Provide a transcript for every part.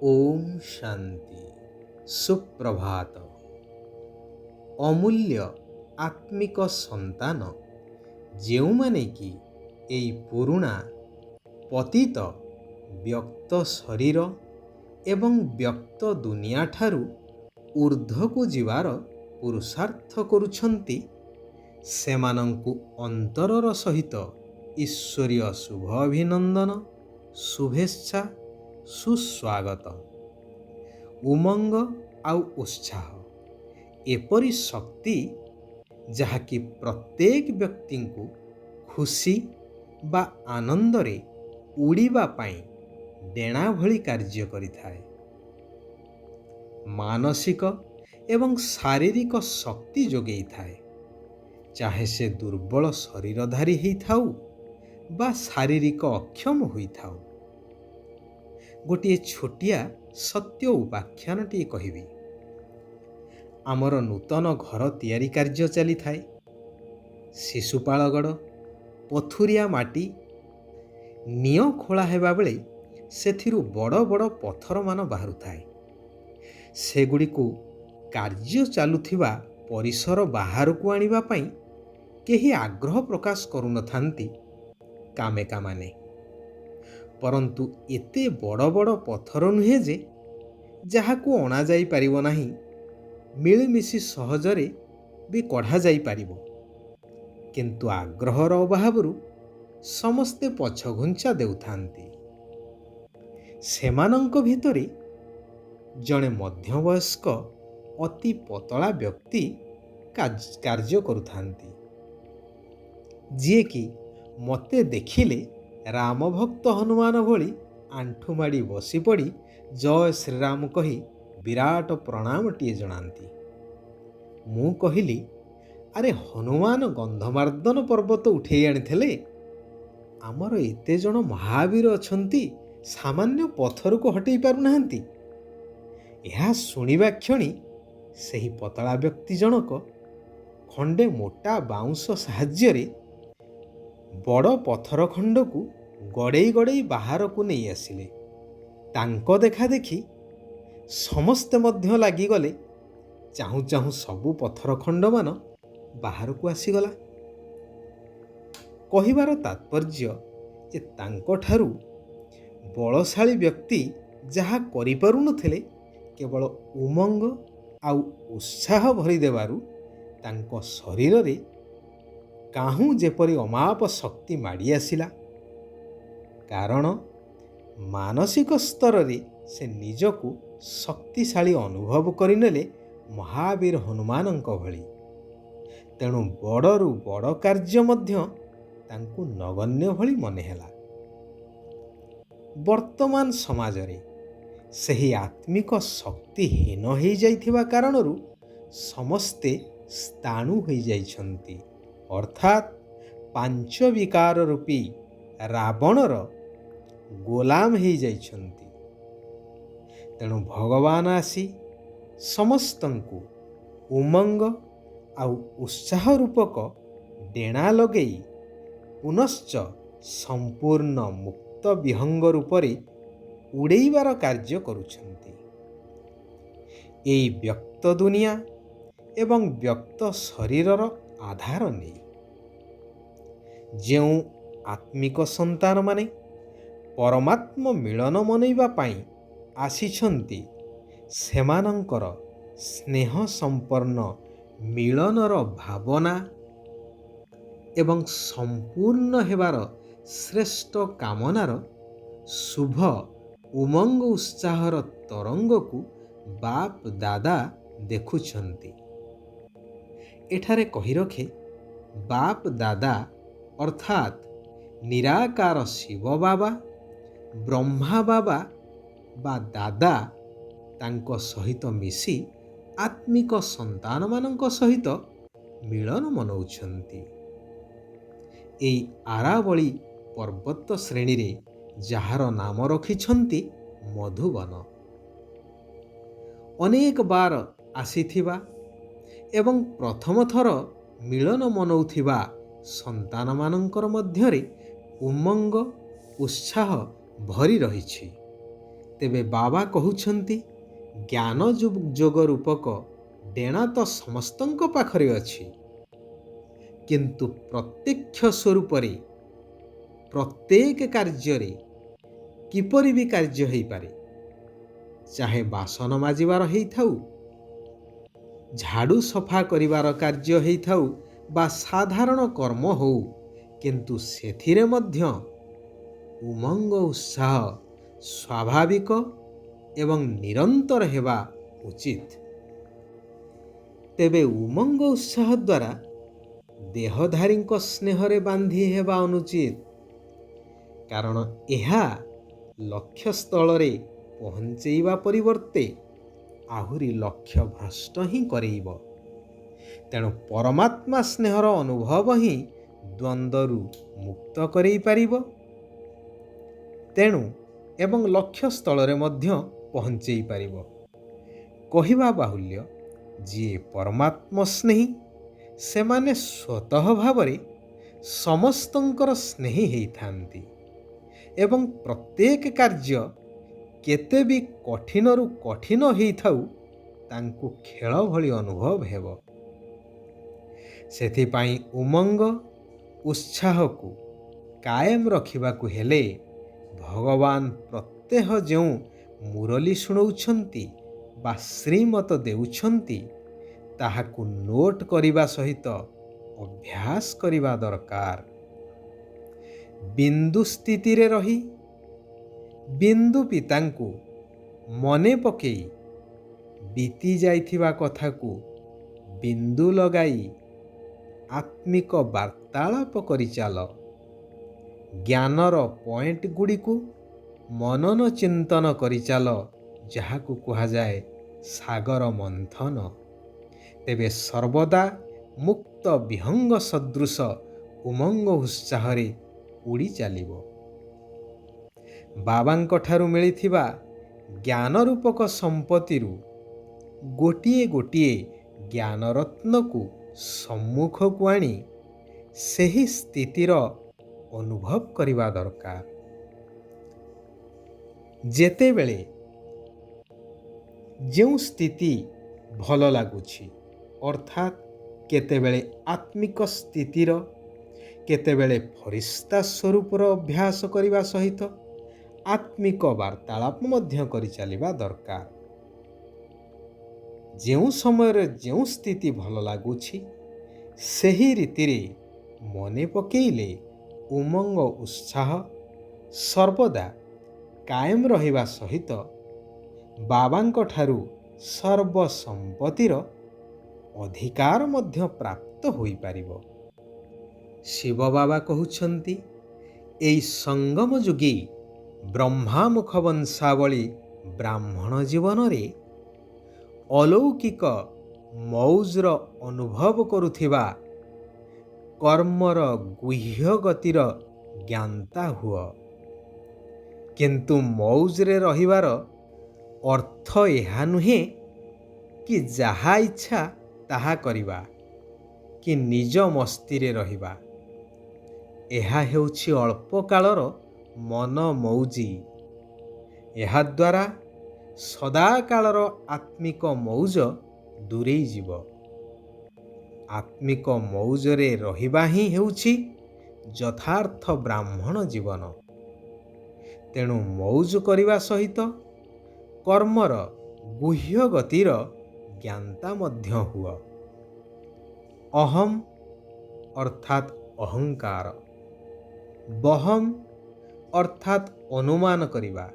ଓମ୍ ଶାନ୍ତି ସୁପ୍ରଭାତ। ଅମୂଲ୍ୟ ଆତ୍ମିକ ସନ୍ତାନ ଯେଉଁମାନେ କି ଏଇ ପୁରୁଣା ପତିତ ବ୍ୟକ୍ତ ଶରୀର ଏବଂ ବ୍ୟକ୍ତ ଦୁନିଆଠାରୁ ଊର୍ଦ୍ଧ୍ୱକୁ ଯିବାର ପୁରୁଷାର୍ଥ କରୁଛନ୍ତି, ସେମାନଙ୍କୁ ଅନ୍ତରର ସହିତ ଈଶ୍ୱରୀୟ ଶୁଭ ଅଭିନନ୍ଦନ, ଶୁଭେଚ୍ଛା, ସୁସ୍ୱାଗତ। ଉମଙ୍ଗ ଆଉ ଉତ୍ସାହ ଏପରି ଶକ୍ତି ଯାହାକି ପ୍ରତ୍ୟେକ ବ୍ୟକ୍ତିଙ୍କୁ ଖୁସି ବା ଆନନ୍ଦରେ ଉଡ଼ିବା ପାଇଁ ଡେଣା ଭଳି କାର୍ଯ୍ୟ କରିଥାଏ। ମାନସିକ ଏବଂ ଶାରୀରିକ ଶକ୍ତି ଯୋଗାଇଥାଏ, ଚାହେ ସେ ଦୁର୍ବଳ ଶରୀରଧାରୀ ହେଇଥାଉ ବା ଶାରୀରିକ ଅକ୍ଷମ ହୋଇଥାଉ। ଗୋଟିଏ ଛୋଟିଆ ସତ୍ୟ ଉପାଖ୍ୟାନଟିଏ କହିବି। ଆମର ନୂତନ ଘର ତିଆରି କାର୍ଯ୍ୟ ଚାଲିଥାଏ। ଶିଶୁପାଳଗଡ଼ ପଥୁରିଆ ମାଟି ନିଅଁ ଖୋଳା ହେବା ବେଳେ ସେଥିରୁ ବଡ଼ ବଡ଼ ପଥରମାନ ବାହାରୁଥାଏ। ସେଗୁଡ଼ିକୁ କାର୍ଯ୍ୟ ଚାଲୁଥିବା ପରିସର ବାହାରକୁ ଆଣିବା ପାଇଁ କେହି ଆଗ୍ରହ ପ୍ରକାଶ କରୁନଥାନ୍ତି କାମେକାମାନେ। ପରନ୍ତୁ ଏତେ ବଡ଼ ବଡ଼ ପଥର ନୁହେଁ ଯେ ଯାହାକୁ ଅଣାଯାଇପାରିବ ନାହିଁ, ମିଳିମିଶି ସହଜରେ ବି କଢ଼ାଯାଇପାରିବ। କିନ୍ତୁ ଆଗ୍ରହର ଅଭାବରୁ ସମସ୍ତେ ପଛଘୁଞ୍ଚା ଦେଉଥାନ୍ତି। ସେମାନଙ୍କ ଭିତରେ ଜଣେ ମଧ୍ୟବୟସ୍କ ଅତି ପତଳା ବ୍ୟକ୍ତି କାର୍ଯ୍ୟ କରୁଥାନ୍ତି, ଯିଏକି ମୋତେ ଦେଖିଲେ ରାମଭକ୍ତ ହନୁମାନ ଭଳି ଆଣ୍ଠୁମାଡ଼ି ବସିପଡ଼ି ଜୟ ଶ୍ରୀରାମ କହି ବିରାଟ ପ୍ରଣାମଟିଏ ଜଣାନ୍ତି। ମୁଁ କହିଲି, ଆରେ ହନୁମାନ ଗନ୍ଧମାର୍ଦ୍ଦନ ପର୍ବତ ଉଠେଇ ଆଣିଥିଲେ। ଆମର ଏତେ ଜଣ ମହାବୀର ଅଛନ୍ତି, ସାମାନ୍ୟ ପଥରକୁ ହଟେଇ ପାରୁନାହାନ୍ତି। ଏହା ଶୁଣିବା କ୍ଷଣି ସେହି ପତଳା ବ୍ୟକ୍ତି ଜଣକ ଖଣ୍ଡେ ମୋଟା ବାଉଁଶ ସାହାଯ୍ୟରେ ବଡ଼ ପଥର ଖଣ୍ଡକୁ ଗଡ଼େଇ ଗଡ଼େଇ ବାହାରକୁ ନେଇ ଆସିଲେ। ତାଙ୍କ ଦେଖା ଦେଖି ସମସ୍ତେ ମଧ୍ୟ ଲାଗିଗଲେ। ଚାହୁଁ ଚାହୁଁ ସବୁ ପଥର ଖଣ୍ଡମାନ ବାହାରକୁ ଆସିଗଲା। କହିବାର ତାତ୍ପର୍ଯ୍ୟ ଯେ ତାଙ୍କଠାରୁ ବଳଶାଳୀ ବ୍ୟକ୍ତି ଯାହା କରିପାରୁନଥିଲେ, କେବଳ ଉମଙ୍ଗ ଆଉ ଉତ୍ସାହ ଭରି ଦେବାରୁ ତାଙ୍କ ଶରୀରରେ କାହୁଁ ଯେପରି ଅମାପ ଶକ୍ତି ମାଡ଼ି ଆସିଲା। କାରଣ ମାନସିକ ସ୍ତରରେ ସେ ନିଜକୁ ଶକ୍ତିଶାଳୀ ଅନୁଭବ କରିନେଲେ ମହାବୀର ହନୁମାନଙ୍କ ଭଳି। ତେଣୁ ବଡ଼ରୁ ବଡ଼ କାର୍ଯ୍ୟ ମଧ୍ୟ ତାଙ୍କୁ ନଗଣ୍ୟ ଭଳି ମନେହେଲା। ବର୍ତ୍ତମାନ ସମାଜରେ ସେହି ଆତ୍ମିକ ଶକ୍ତି ହୀନ ହୋଇଯାଇଥିବା କାରଣରୁ ସମସ୍ତେ ସ୍ଥାଣୁ ହୋଇଯାଇଛନ୍ତି, ଅର୍ଥାତ୍ ପାଞ୍ଚ ବିକାର ରୂପୀ ରାବଣର ଗୋଲାମ ହୋଇଯାଇଛନ୍ତି। ତେଣୁ ଭଗବାନ ଆସି ସମସ୍ତଙ୍କୁ ଉମଙ୍ଗ ଆଉ ଉତ୍ସାହ ରୂପକ ଡେଣା ଲଗେଇ ପୁନଶ୍ଚ ସମ୍ପୂର୍ଣ୍ଣ ମୁକ୍ତ ବିହଙ୍ଗ ରୂପରେ ଉଡ଼େଇବାର କାର୍ଯ୍ୟ କରୁଛନ୍ତି। ଏଇ ବ୍ୟକ୍ତ ଦୁନିଆ ଏବଂ ବ୍ୟକ୍ତ ଶରୀରର ଆଧାର ନେଇ ଯେଉଁ ଆତ୍ମିକ ସନ୍ତାନମାନେ ପରମାତ୍ମ ମିଳନ ମନେଇବା ପାଇଁ ଆସିଛନ୍ତି, ସେମାନଙ୍କର ସ୍ନେହ ସମ୍ପନ୍ନ ମିଳନର ଭାବନା ଏବଂ ସମ୍ପୂର୍ଣ୍ଣ ହେବାର ଶ୍ରେଷ୍ଠ କାମନାର ଶୁଭ ଉମଙ୍ଗ ଉତ୍ସାହର ତରଙ୍ଗକୁ ବାପ ଦାଦା ଦେଖୁଛନ୍ତି। ଏଠାରେ କହି ରଖେ, ବାପ ଦାଦା ଅର୍ଥାତ୍ ନିରାକାର ଶିବ ବାବା, ବ୍ରହ୍ମା ବାବା ବା ଦାଦା ତାଙ୍କ ସହିତ ମିଶି ଆତ୍ମିକ ସନ୍ତାନମାନଙ୍କ ସହିତ ମିଳନ ମନାଉଛନ୍ତି। ଏଇ ଆରାବଳୀ ପର୍ବତ ଶ୍ରେଣୀରେ ଯାହାର ନାମ ରଖିଛନ୍ତି ମଧୁବନ। ଅନେକ ବାର ଆସିଥିବା ଏବଂ ପ୍ରଥମ ଥର ମିଳନ ମନାଉଥିବା ସନ୍ତାନମାନଙ୍କର ମଧ୍ୟରେ ଉମଙ୍ଗ ଉତ୍ସାହ ଭରି ରହିଛି। ତେବେ ବାବା କହୁଛନ୍ତି ଜ୍ଞାନ ଯୋଗ ରୂପକ ଡେଣା ତ ସମସ୍ତଙ୍କ ପାଖରେ ଅଛି, କିନ୍ତୁ ପ୍ରତ୍ୟକ୍ଷ ସ୍ୱରୂପରେ ପ୍ରତ୍ୟେକ କାର୍ଯ୍ୟରେ କିପରି ବି କାର୍ଯ୍ୟ ହେଇପାରେ। ଚାହେ ବାସନ ମାଜିବାର ହେଇଥାଉ, ଝାଡ଼ୁ ସଫା କରିବାର କାର୍ଯ୍ୟ ହେଇଥାଉ ବା ସାଧାରଣ କର୍ମ ହଉ, କିନ୍ତୁ ସେଥିରେ ମଧ୍ୟ ଉମଙ୍ଗ ଉତ୍ସାହ ସ୍ୱାଭାବିକ ଏବଂ ନିରନ୍ତର ହେବା ଉଚିତ। ତେବେ ଉମଙ୍ଗ ଉତ୍ସାହ ଦ୍ୱାରା ଦେହଧାରୀଙ୍କ ସ୍ନେହରେ ବାନ୍ଧି ହେବା ଅନୁଚିତ, କାରଣ ଏହା ଲକ୍ଷ୍ୟସ୍ଥଳରେ ପହଞ୍ଚେଇବା ପରିବର୍ତ୍ତେ ଆହୁରି ଲକ୍ଷ୍ୟ ଭ୍ରଷ୍ଟ ହିଁ କରେଇବ। ତେଣୁ ପରମାତ୍ମା ସ୍ନେହର ଅନୁଭବ ହିଁ ଦ୍ୱନ୍ଦ୍ୱରୁ ମୁକ୍ତ କରେଇ ପାରିବ, ତେଣୁ ଏବଂ ଲକ୍ଷ୍ୟସ୍ଥଳରେ ମଧ୍ୟ ପହଞ୍ଚେଇ ପାରିବ। କହିବା ବାହୁଲ୍ୟ, ଯିଏ ପରମାତ୍ମ ସ୍ନେହୀ ସେମାନେ ସ୍ୱତଃ ଭାବରେ ସମସ୍ତଙ୍କର ସ୍ନେହୀ ହେଇଥାନ୍ତି ଏବଂ ପ୍ରତ୍ୟେକ କାର୍ଯ୍ୟ କେତେ ବି କଠିନରୁ କଠିନ ହେଇଥାଉ ତାଙ୍କୁ ଖେଳ ଭଳି ଅନୁଭବ ହେବ। ସେଥିପାଇଁ ଉମଙ୍ଗ ଉତ୍ସାହକୁ କାଏମ ରଖିବାକୁ ହେଲେ ଭଗବାନ ପ୍ରତ୍ୟହ ଯେଉଁ ମୁରଲି ଶୁଣଉଛନ୍ତି ବା ଶ୍ରୀମତ ଦେଉଛନ୍ତି ତାହାକୁ ନୋଟ୍ କରିବା ସହିତ ଅଭ୍ୟାସ କରିବା ଦରକାର। ବିନ୍ଦୁ ସ୍ଥିତିରେ ରହି ବିନ୍ଦୁ ପିତାଙ୍କୁ ମନେ ପକେଇ ବିତି ଯାଇଥିବା କଥାକୁ ବିନ୍ଦୁ ଲଗାଇ ଆତ୍ମିକ ବାର୍ତ୍ତାଳାପ କରିଚାଲ। ଜ୍ଞାନର ପଏଣ୍ଟ ଗୁଡ଼ିକୁ ମନନ ଚିନ୍ତନ କରିଚାଲ, ଯାହାକୁ କୁହାଯାଏ ସାଗର ମନ୍ଥନ। ତେବେ ସର୍ବଦା ମୁକ୍ତ ବିହଙ୍ଗ ସଦୃଶ ଉମଙ୍ଗ ଉତ୍ସାହରେ ଉଡ଼ି ଚାଲିବ। ବାବାଙ୍କ ଠାରୁ ମିଳିଥିବା ଜ୍ଞାନ ରୂପକ ସମ୍ପତ୍ତିରୁ ଗୋଟିଏ ଗୋଟିଏ ଜ୍ଞାନରତ୍ନକୁ ସମ୍ମୁଖକୁ ଆଣି ସେହି ସ୍ଥିତିର ଅନୁଭବ କରିବା ଦରକାର। ଯେତେବେଳେ ଯେଉଁ ସ୍ଥିତି ଭଲ ଲାଗୁଛି, ଅର୍ଥାତ୍ କେତେବେଳେ ଆତ୍ମିକ ସ୍ଥିତିର, କେତେବେଳେ ଫରିସ୍ତା ସ୍ୱରୂପର ଅଭ୍ୟାସ କରିବା ସହିତ ଆତ୍ମିକ ବାର୍ତ୍ତାଳାପ ମଧ୍ୟ କରିଚାଲିବା ଦରକାର। ଯେଉଁ ସମୟରେ ଯେଉଁ ସ୍ଥିତି ଭଲ ଲାଗୁଛି ସେହି ରୀତିରେ ମନେ ପକେଇଲେ ଉମଙ୍ଗ ଉତ୍ସାହ ସର୍ବଦା କାଏମ ରହିବା ସହିତ ବାବାଙ୍କ ଠାରୁ ସର୍ବସମ୍ପତ୍ତିର ଅଧିକାର ମଧ୍ୟ ପ୍ରାପ୍ତ ହୋଇପାରିବ। ଶିବ ବାବା କହୁଛନ୍ତି, ଏଇ ସଙ୍ଗମ ଯୁଗୀ ବ୍ରହ୍ମାମୁଖ ବଂଶାବଳୀ ବ୍ରାହ୍ମଣ ଜୀବନରେ ଅଲୌକିକ ମୌଜର ଅନୁଭବ କରୁଥିବା କର୍ମର ଗୁହ୍ୟ ଗତିର ଜ୍ଞାତା ହୁଅ। କିନ୍ତୁ ମୌଜରେ ରହିବାର ଅର୍ଥ ଏହା ନୁହେଁ କି ଯାହା ଇଚ୍ଛା ତାହା କରିବା କି ନିଜ ମସ୍ତିରେ ରହିବା। ଏହା ହେଉଛି ଅଳ୍ପ କାଳର ମନ ମୌଜି। ଏହାଦ୍ୱାରା ସଦାକାଳର ଆତ୍ମିକ ମୌଜ ଦୂରେଇ ଯିବ। ଆତ୍ମିକ ମୌଜରେ ରହିବା ହିଁ ହେଉଛି ଯଥାର୍ଥ ବ୍ରାହ୍ମଣ ଜୀବନ। ତେଣୁ ମୌଜ କରିବା ସହିତ କର୍ମର ଗୁହ୍ୟ ଗତିର ଜ୍ଞାତା ମଧ୍ୟ ହୁଅ। ଅହମ୍ ଅର୍ଥାତ୍ ଅହଙ୍କାର, ବହମ୍ ଅର୍ଥାତ୍ ଅନୁମାନ କରିବା।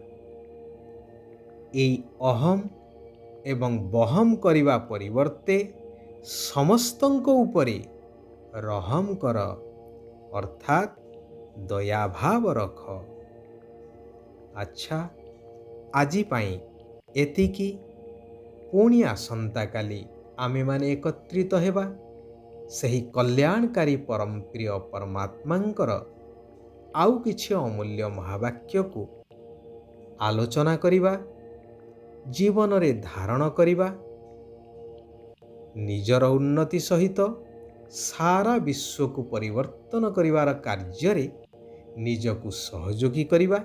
ଏଇ ଅହମ୍ ଏବଂ ବହମ୍ କରିବା ପରିବର୍ତ୍ତେ ସମସ୍ତଙ୍କ ଉପରେ ରହମ୍ କର, ଅର୍ଥାତ୍ ଦୟାଭାବ ରଖ। ଆଚ୍ଛା, ଆଜି ପାଇଁ ଏତିକି। ପୁଣି ଆସନ୍ତାକାଲି ଆମେମାନେ ଏକତ୍ରିତ ହେବା ସେହି କଲ୍ୟାଣକାରୀ ପରମ ପ୍ରିୟ ପରମାତ୍ମାଙ୍କର ଆଉ କିଛି ଅମୂଲ୍ୟ ମହାବାକ୍ୟକୁ ଆଲୋଚନା କରିବା, ଜୀବନରେ ଧାରଣ କରିବା, ନିଜର ଉନ୍ନତି ସହିତ ସାରା ବିଶ୍ୱକୁ ପରିବର୍ତ୍ତନ କରିବାର କାର୍ଯ୍ୟରେ ନିଜକୁ ସହଯୋଗୀ କରିବା।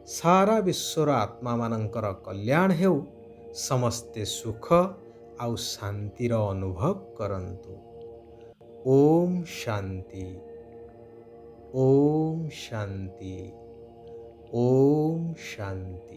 ସାରା ବିଶ୍ୱର ଆତ୍ମାମାନଙ୍କର କଲ୍ୟାଣ ହେଉ। ସମସ୍ତେ ସୁଖ ଆଉ ଶାନ୍ତିର ଅନୁଭବ କରନ୍ତୁ। ଓମ୍ ଶାନ୍ତି। ଓମ୍ ଶାନ୍ତି। ଓମ୍ ଶାନ୍ତି।